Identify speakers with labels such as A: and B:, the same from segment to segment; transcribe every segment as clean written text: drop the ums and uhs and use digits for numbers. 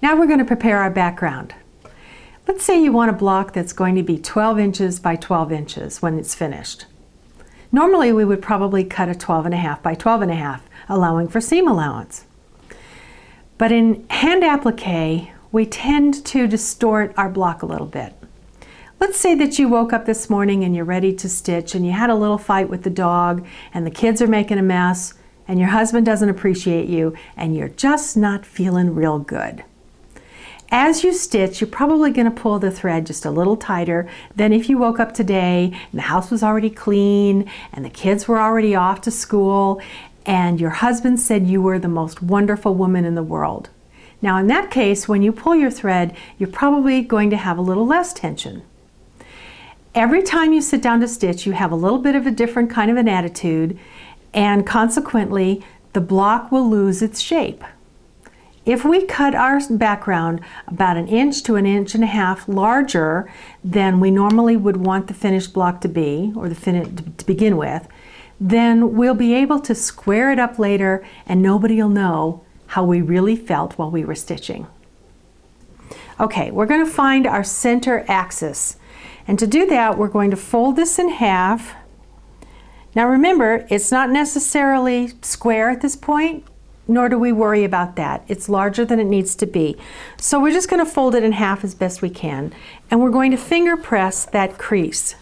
A: Now we're going to prepare our background. Let's say you want a block that's going to be 12 inches by 12 inches when it's finished. Normally we would probably cut a 12.5 by 12.5, allowing for seam allowance. But in hand applique, we tend to distort our block a little bit. Let's say that you woke up this morning and you're ready to stitch and you had a little fight with the dog and the kids are making a mess and your husband doesn't appreciate you and you're just not feeling real good. As you stitch, you're probably going to pull the thread just a little tighter than if you woke up today and the house was already clean and the kids were already off to school and your husband said you were the most wonderful woman in the world. Now in that case, when you pull your thread, you're probably going to have a little less tension. Every time you sit down to stitch, you have a little bit of a different kind of an attitude, and consequently, the block will lose its shape. If we cut our background about 1 inch to 1.5 inches larger than we normally would want the finished block to be, or to begin with, then we'll be able to square it up later and nobody will know how we really felt while we were stitching. Okay, we're going to find our center axis. And to do that, we're going to fold this in half. Now remember, it's not necessarily square at this point, nor do we worry about that. It's larger than it needs to be. So we're just going to fold it in half as best we can. And we're going to finger press that crease.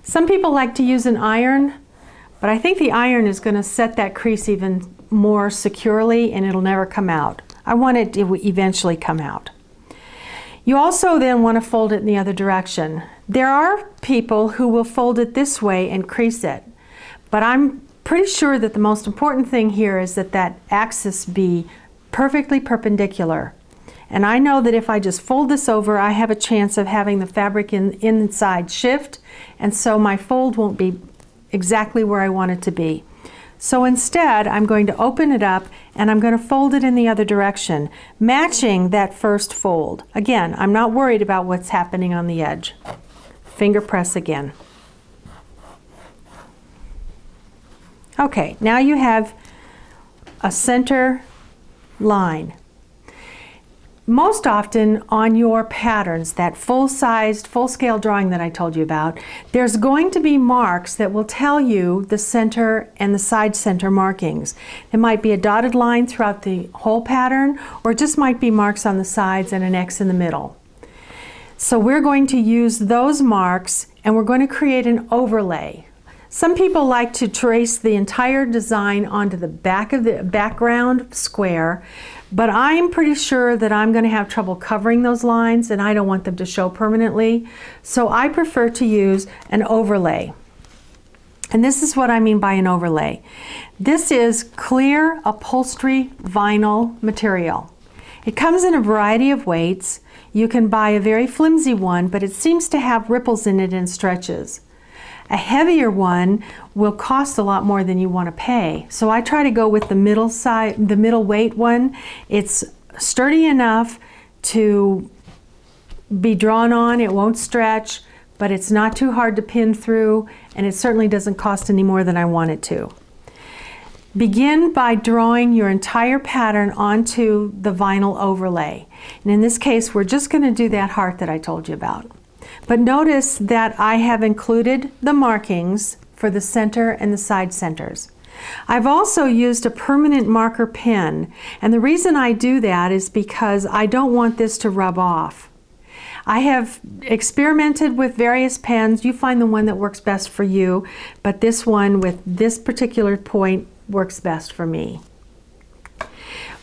A: Some people like to use an iron, but I think the iron is going to set that crease even more securely and it'll never come out. I want it to eventually come out. You also then want to fold it in the other direction. There are people who will fold it this way and crease it, but I'm pretty sure that the most important thing here is that that axis be perfectly perpendicular. And I know that if I just fold this over, I have a chance of having the fabric inside shift, and so my fold won't be exactly where I want it to be. So instead, I'm going to open it up and I'm going to fold it in the other direction, matching that first fold. Again, I'm not worried about what's happening on the edge. Finger press again. Okay, now you have a center line. Most often on your patterns, that full-sized, full-scale drawing that I told you about, there's going to be marks that will tell you the center and the side center markings. It might be a dotted line throughout the whole pattern, or it just might be marks on the sides and an X in the middle. So we're going to use those marks and we're going to create an overlay. Some people like to trace the entire design onto the back of the background square, but I'm pretty sure that I'm going to have trouble covering those lines and I don't want them to show permanently. So I prefer to use an overlay. And this is what I mean by an overlay. This is clear upholstery vinyl material. It comes in a variety of weights. You can buy a very flimsy one, but it seems to have ripples in it and stretches. A heavier one will cost a lot more than you want to pay. So I try to go with the middle weight one. It's sturdy enough to be drawn on. It won't stretch, but it's not too hard to pin through, and it certainly doesn't cost any more than I want it to. Begin by drawing your entire pattern onto the vinyl overlay. And in this case, we're just going to do that heart that I told you about. But notice that I have included the markings for the center and the side centers. I've also used a permanent marker pen, and the reason I do that is because I don't want this to rub off. I have experimented with various pens. You find the one that works best for you, but this one with this particular point works best for me.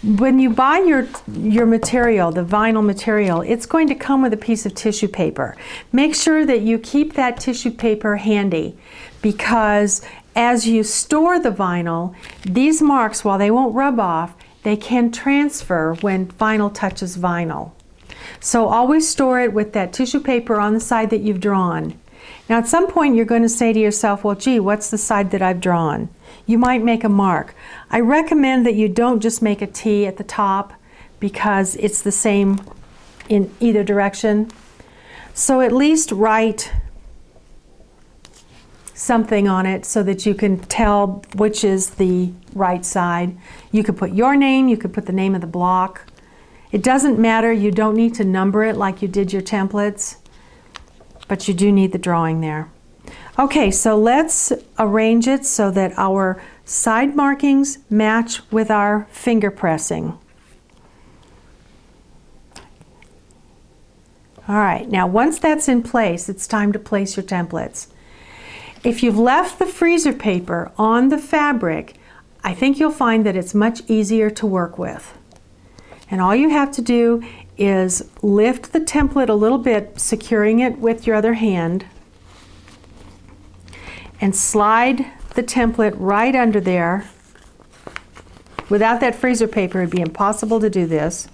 A: When you buy your material, the vinyl material, it's going to come with a piece of tissue paper. Make sure that you keep that tissue paper handy, because as you store the vinyl, these marks, while they won't rub off, they can transfer when vinyl touches vinyl. So always store it with that tissue paper on the side that you've drawn. Now at some point you're going to say to yourself, well gee, what's the side that I've drawn? You might make a mark. I recommend that you don't just make a T at the top because it's the same in either direction. So at least write something on it so that you can tell which is the right side. You could put your name, you could put the name of the block. It doesn't matter, you don't need to number it like you did your templates, but you do need the drawing there. Okay, so let's arrange it so that our side markings match with our finger pressing. All right, now once that's in place, it's time to place your templates. If you've left the freezer paper on the fabric, I think you'll find that it's much easier to work with. And all you have to do is lift the template a little bit, securing it with your other hand, and slide the template right under there. Without that freezer paper, it'd be impossible to do this.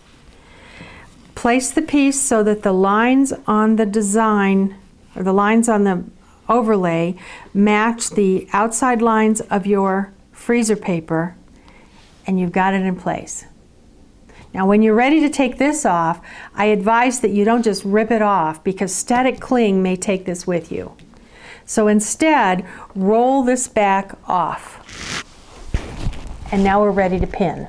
A: Place the piece so that the lines on the design, or the lines on the overlay, match the outside lines of your freezer paper, and you've got it in place. Now when you're ready to take this off, I advise that you don't just rip it off, because static cling may take this with you. So instead, roll this back off. And now we're ready to pin.